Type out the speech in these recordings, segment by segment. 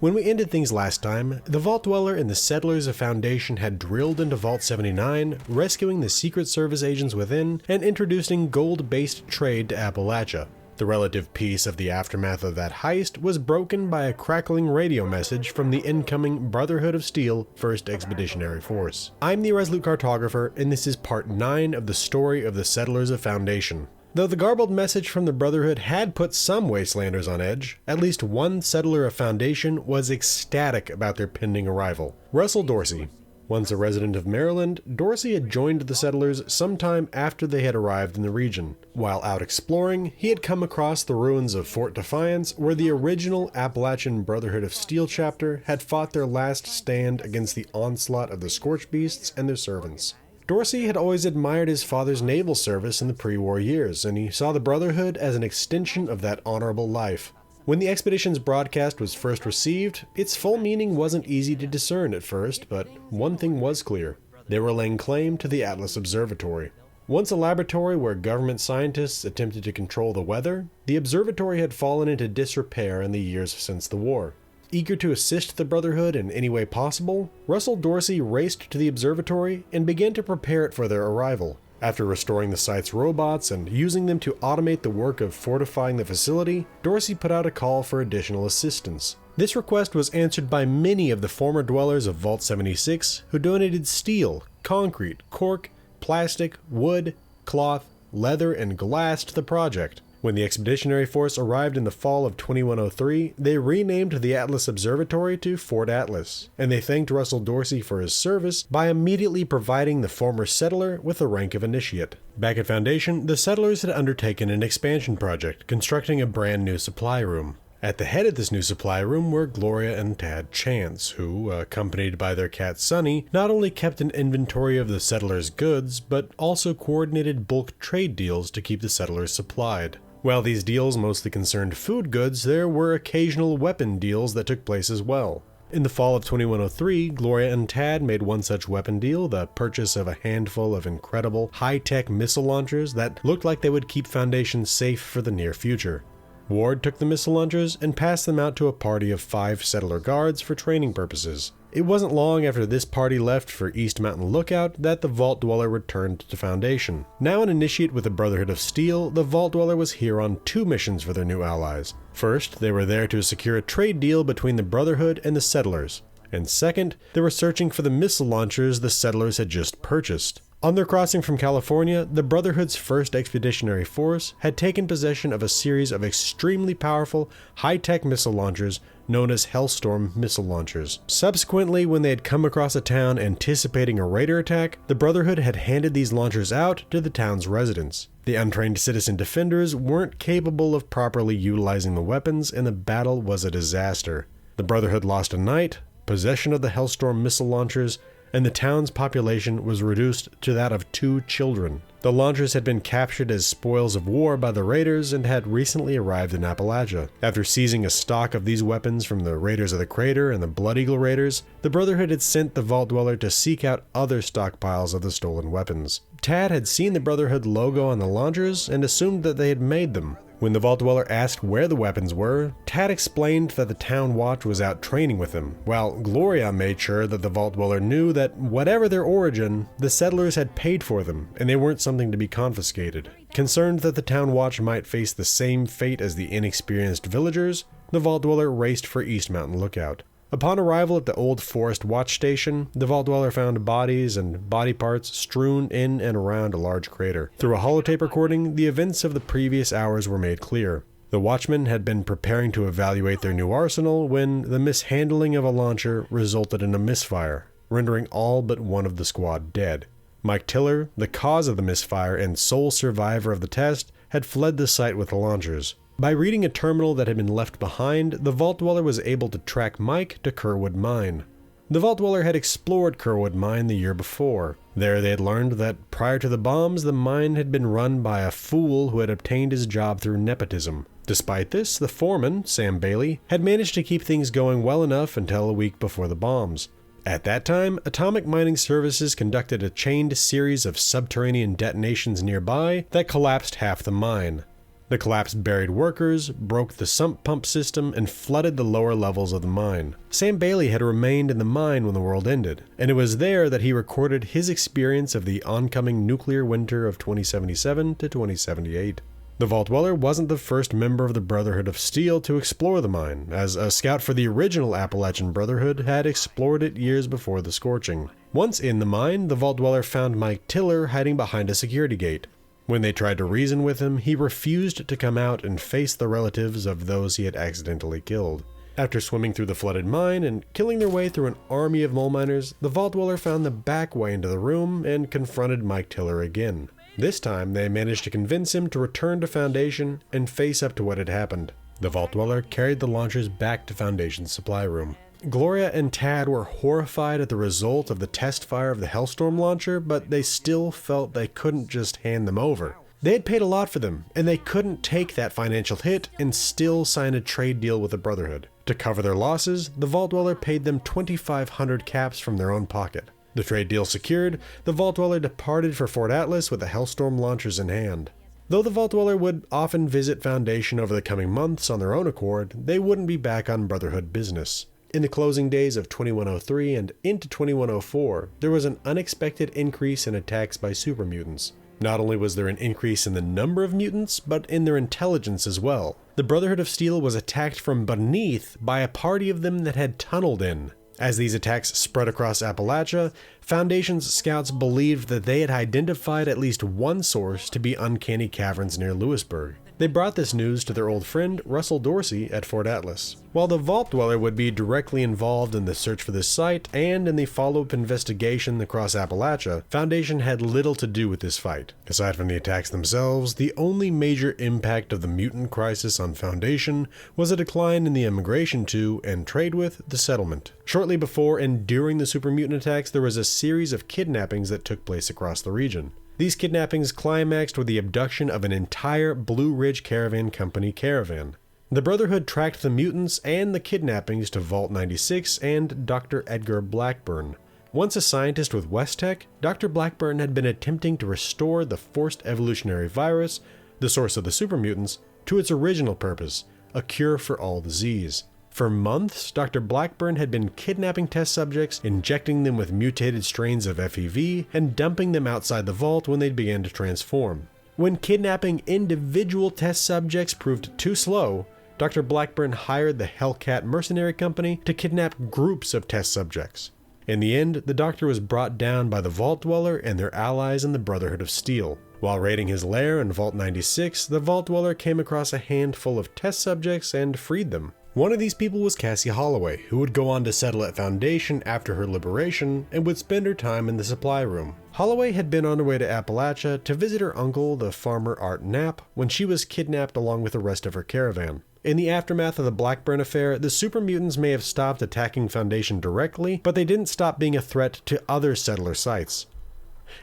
When we ended things last time, the Vault Dweller and the settlers of Foundation had drilled into Vault 79, rescuing the Secret Service agents within and introducing gold-based trade to Appalachia. The relative peace of the aftermath of that heist was broken by a crackling radio message from the incoming Brotherhood of Steel 1st Expeditionary Force. I'm the Irresolute Cartographer, and this is part 9 of the story of the Settlers of Foundation. Though the garbled message from the Brotherhood had put some Wastelanders on edge, at least one settler of Foundation was ecstatic about their pending arrival. Russell Dorsey. Once a resident of Maryland, Dorsey had joined the settlers sometime after they had arrived in the region. While out exploring, he had come across the ruins of Fort Defiance, where the original Appalachian Brotherhood of Steel chapter had fought their last stand against the onslaught of the Scorch Beasts and their servants. Dorsey had always admired his father's naval service in the pre-war years, and he saw the Brotherhood as an extension of that honorable life. When the expedition's broadcast was first received, its full meaning wasn't easy to discern at first, but one thing was clear. They were laying claim to the Atlas Observatory. Once a laboratory where government scientists attempted to control the weather, the observatory had fallen into disrepair in the years since the war. Eager to assist the Brotherhood in any way possible, Russell Dorsey raced to the observatory and began to prepare it for their arrival. After restoring the site's robots and using them to automate the work of fortifying the facility, Dorsey put out a call for additional assistance. This request was answered by many of the former dwellers of Vault 76 who donated steel, concrete, cork, plastic, wood, cloth, leather, and glass to the project. When the Expeditionary Force arrived in the fall of 2103, they renamed the Atlas Observatory to Fort Atlas, and they thanked Russell Dorsey for his service by immediately providing the former settler with the rank of initiate. Back at Foundation, the settlers had undertaken an expansion project, constructing a brand new supply room. At the head of this new supply room were Gloria and Tad Chance, who, accompanied by their cat Sunny, not only kept an inventory of the settlers' goods, but also coordinated bulk trade deals to keep the settlers supplied. While these deals mostly concerned food goods, there were occasional weapon deals that took place as well. In the fall of 2103, Gloria and Tad made one such weapon deal, the purchase of a handful of incredible, high-tech missile launchers that looked like they would keep Foundation safe for the near future. Ward took the missile launchers and passed them out to a party of 5 settler guards for training purposes. It wasn't long after this party left for East Mountain Lookout that the Vault Dweller returned to Foundation. Now an initiate with the Brotherhood of Steel, the Vault Dweller was here on 2 missions for their new allies. First, they were there to secure a trade deal between the Brotherhood and the settlers. And second, they were searching for the missile launchers the settlers had just purchased. On their crossing from California, the Brotherhood's 1st Expeditionary Force had taken possession of a series of extremely powerful, high-tech missile launchers known as Hellstorm missile launchers. Subsequently, when they had come across a town anticipating a raider attack, the Brotherhood had handed these launchers out to the town's residents. The untrained citizen defenders weren't capable of properly utilizing the weapons, and the battle was a disaster. The Brotherhood lost a knight, possession of the Hellstorm missile launchers, and the town's population was reduced to that of 2 children. The launchers had been captured as spoils of war by the raiders and had recently arrived in Appalachia. After seizing a stock of these weapons from the Raiders of the Crater and the Blood Eagle Raiders, the Brotherhood had sent the Vault Dweller to seek out other stockpiles of the stolen weapons. Tad had seen the Brotherhood logo on the launchers and assumed that they had made them. When the Vault Dweller asked where the weapons were, Tad explained that the town watch was out training with them, while Gloria made sure that the Vault Dweller knew that whatever their origin, the settlers had paid for them, and they weren't something to be confiscated. Concerned that the town watch might face the same fate as the inexperienced villagers, the Vault Dweller raced for East Mountain Lookout. Upon arrival at the Old Forest Watch Station, the Vault Dweller found bodies and body parts strewn in and around a large crater. Through a holotape recording, the events of the previous hours were made clear. The watchmen had been preparing to evaluate their new arsenal when the mishandling of a launcher resulted in a misfire, rendering all but one of the squad dead. Mike Tiller, the cause of the misfire and sole survivor of the test, had fled the site with the launchers. By reading a terminal that had been left behind, the Vault Dweller was able to track Mike to Kerwood Mine. The Vault Dweller had explored Kerwood Mine the year before. There they had learned that prior to the bombs, the mine had been run by a fool who had obtained his job through nepotism. Despite this, the foreman, Sam Bailey, had managed to keep things going well enough until a week before the bombs. At that time, Atomic Mining Services conducted a chained series of subterranean detonations nearby that collapsed half the mine. The collapse buried workers, broke the sump pump system, and flooded the lower levels of the mine. Sam Bailey had remained in the mine when the world ended, and it was there that he recorded his experience of the oncoming nuclear winter of 2077 to 2078. The Vault Dweller wasn't the first member of the Brotherhood of Steel to explore the mine, as a scout for the original Appalachian Brotherhood had explored it years before the Scorching. Once in the mine, the Vault Dweller found Mike Tiller hiding behind a security gate. When they tried to reason with him, he refused to come out and face the relatives of those he had accidentally killed. After swimming through the flooded mine and killing their way through an army of mole miners, the Vault Dweller found the back way into the room and confronted Mike Tiller again. This time, they managed to convince him to return to Foundation and face up to what had happened. The Vault Dweller carried the launchers back to Foundation's supply room. Gloria and Tad were horrified at the result of the test fire of the Hellstorm launcher, but they still felt they couldn't just hand them over. They had paid a lot for them, and they couldn't take that financial hit and still sign a trade deal with the Brotherhood. To cover their losses, the Vault Dweller paid them 2,500 caps from their own pocket. The trade deal secured, the Vault Dweller departed for Fort Atlas with the Hellstorm launchers in hand. Though the Vault Dweller would often visit Foundation over the coming months on their own accord, they wouldn't be back on Brotherhood business. In the closing days of 2103 and into 2104, there was an unexpected increase in attacks by super mutants. Not only was there an increase in the number of mutants, but in their intelligence as well. The Brotherhood of Steel was attacked from beneath by a party of them that had tunneled in. As these attacks spread across Appalachia, Foundation's scouts believed that they had identified at least one source to be uncanny caverns near Lewisburg. They brought this news to their old friend Russell Dorsey at Fort Atlas. While the Vault Dweller would be directly involved in the search for this site and in the follow-up investigation across Appalachia, Foundation had little to do with this fight. Aside from the attacks themselves, the only major impact of the mutant crisis on Foundation was a decline in the immigration to, and trade with, the settlement. Shortly before and during the super mutant attacks, there was a series of kidnappings that took place across the region. These kidnappings climaxed with the abduction of an entire Blue Ridge Caravan Company caravan. The Brotherhood tracked the mutants and the kidnappings to Vault 96 and Dr. Edgar Blackburn. Once a scientist with West-Tech, Dr. Blackburn had been attempting to restore the forced evolutionary virus, the source of the super mutants, to its original purpose, a cure for all disease. For months, Dr. Blackburn had been kidnapping test subjects, injecting them with mutated strains of FEV, and dumping them outside the vault when they began to transform. When kidnapping individual test subjects proved too slow, Dr. Blackburn hired the Hellcat Mercenary Company to kidnap groups of test subjects. In the end, the Doctor was brought down by the Vault Dweller and their allies in the Brotherhood of Steel. While raiding his lair in Vault 96, the Vault Dweller came across a handful of test subjects and freed them. One of these people was Cassie Holloway, who would go on to settle at Foundation after her liberation and would spend her time in the supply room. Holloway had been on her way to Appalachia to visit her uncle, the farmer Art Knapp, when she was kidnapped along with the rest of her caravan. In the aftermath of the Blackburn affair, the super mutants may have stopped attacking Foundation directly, but they didn't stop being a threat to other settler sites.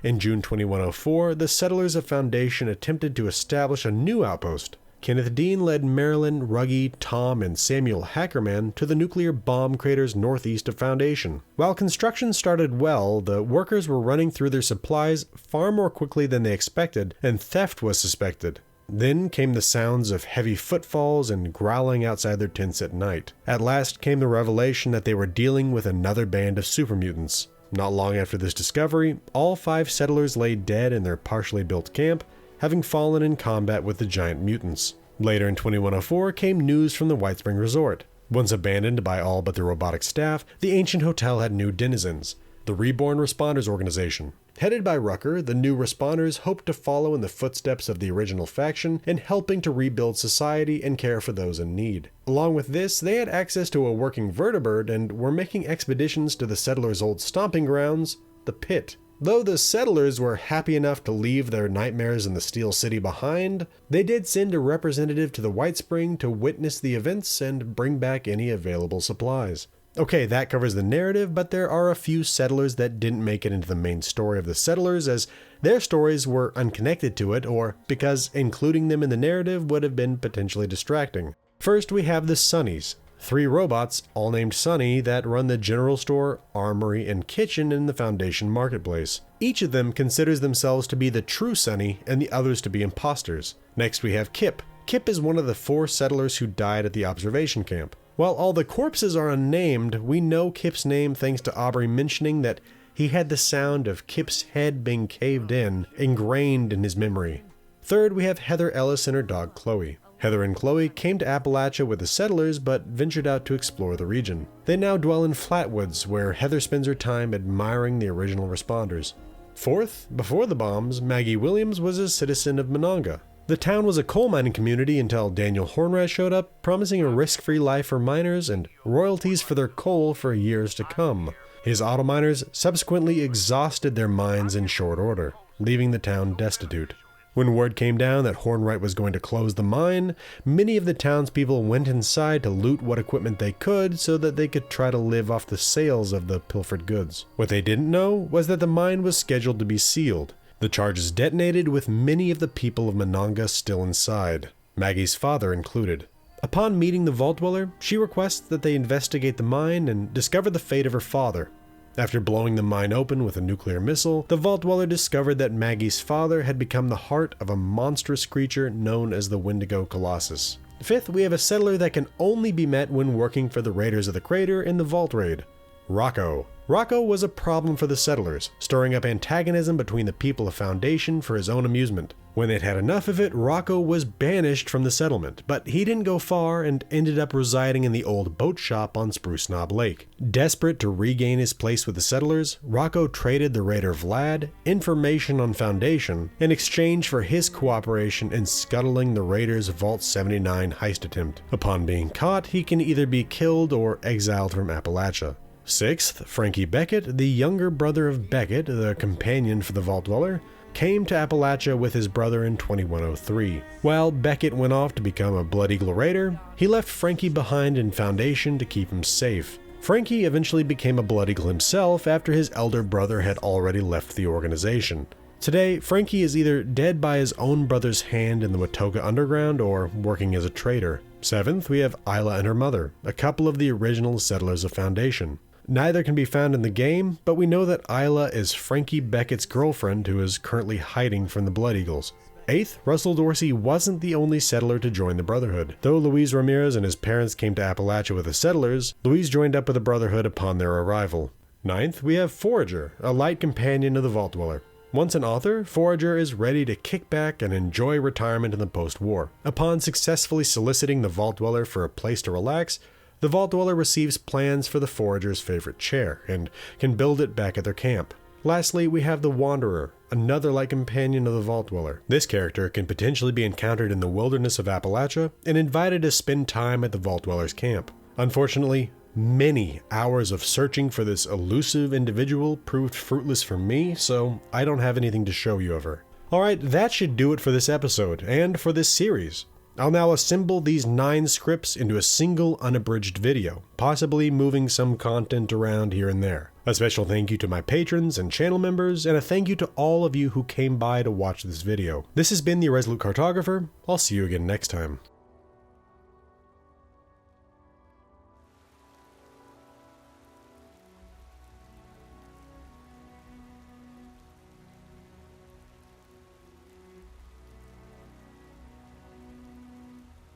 In June 2104, the settlers of Foundation attempted to establish a new outpost. Kenneth Dean led Marilyn, Ruggie, Tom, and Samuel Hackerman to the nuclear bomb craters northeast of Foundation. While construction started well, the workers were running through their supplies far more quickly than they expected, and theft was suspected. Then came the sounds of heavy footfalls and growling outside their tents at night. At last came the revelation that they were dealing with another band of super mutants. Not long after this discovery, all 5 settlers lay dead in their partially built camp, having fallen in combat with the giant mutants. Later in 2104 came news from the White Spring Resort. Once abandoned by all but the robotic staff, the ancient hotel had new denizens, the Reborn Responders Organization. Headed by Rucker, the new responders hoped to follow in the footsteps of the original faction in helping to rebuild society and care for those in need. Along with this, they had access to a working vertibird and were making expeditions to the settlers' old stomping grounds, the Pit. Though the settlers were happy enough to leave their nightmares in the Steel City behind, they did send a representative to the White Spring to witness the events and bring back any available supplies. Okay, that covers the narrative, but there are a few settlers that didn't make it into the main story of the settlers, as their stories were unconnected to it, or because including them in the narrative would have been potentially distracting. First, we have the Sunnies. 3 robots, all named Sunny, that run the general store, armory, and kitchen in the Foundation marketplace. Each of them considers themselves to be the true Sunny and the others to be imposters. Next we have Kip, Kip is one of the 4 settlers who died at the observation camp. While all the corpses are unnamed, we know Kip's name thanks to Aubrey mentioning that he had the sound of Kip's head being caved in ingrained in his memory. Third, we have Heather Ellis and her dog Chloe. Heather and Chloe came to Appalachia with the settlers but ventured out to explore the region. They now dwell in Flatwoods, where Heather spends her time admiring the original responders. Fourth, before the bombs, Maggie Williams was a citizen of Monongah. The town was a coal mining community until Daniel Hornrat showed up, promising a risk-free life for miners and royalties for their coal for years to come. His auto miners subsequently exhausted their mines in short order, leaving the town destitute. When word came down that Hornwright was going to close the mine, many of the townspeople went inside to loot what equipment they could so that they could try to live off the sales of the pilfered goods. What they didn't know was that the mine was scheduled to be sealed. The charges detonated with many of the people of Monongah still inside, Maggie's father included. Upon meeting the Vault Dweller, she requests that they investigate the mine and discover the fate of her father. After blowing the mine open with a nuclear missile, the Vault Dweller discovered that Maggie's father had become the heart of a monstrous creature known as the Wendigo Colossus. Fifth, we have a settler that can only be met when working for the Raiders of the Crater in the Vault Raid, Rocco. Rocco was a problem for the settlers, stirring up antagonism between the people of Foundation for his own amusement. When they'd had enough of it, Rocco was banished from the settlement, but he didn't go far and ended up residing in the old boat shop on Spruce Knob Lake. Desperate to regain his place with the settlers, Rocco traded the raider Vlad information on Foundation in exchange for his cooperation in scuttling the raiders' Vault 79 heist attempt. Upon being caught, he can either be killed or exiled from Appalachia. Sixth, Frankie Beckett, the younger brother of Beckett, the companion for the Vault Dweller, came to Appalachia with his brother in 2103. While Beckett went off to become a Blood Eagle Raider, he left Frankie behind in Foundation to keep him safe. Frankie eventually became a Blood Eagle himself after his elder brother had already left the organization. Today, Frankie is either dead by his own brother's hand in the Watoga Underground or working as a trader. Seventh, we have Isla and her mother, a couple of the original settlers of Foundation. Neither can be found in the game, but we know that Isla is Frankie Beckett's girlfriend who is currently hiding from the Blood Eagles. Eighth, Russell Dorsey wasn't the only settler to join the Brotherhood. Though Luis Ramirez and his parents came to Appalachia with the settlers, Luis joined up with the Brotherhood upon their arrival. Ninth, we have Forager, a light companion of the Vault Dweller. Once an author, Forager is ready to kick back and enjoy retirement in the post-war. Upon successfully soliciting the Vault Dweller for a place to relax, the Vault Dweller receives plans for the Forager's favorite chair, and can build it back at their camp. Lastly, we have the Wanderer, another light companion of the Vault Dweller. This character can potentially be encountered in the wilderness of Appalachia, and invited to spend time at the Vault Dweller's camp. Unfortunately, many hours of searching for this elusive individual proved fruitless for me, so I don't have anything to show you of her. Alright, that should do it for this episode, and for this series. I'll now assemble these 9 scripts into a single unabridged video, possibly moving some content around here and there. A special thank you to my patrons and channel members, and a thank you to all of you who came by to watch this video. This has been the Irresolute Cartographer. I'll see you again next time.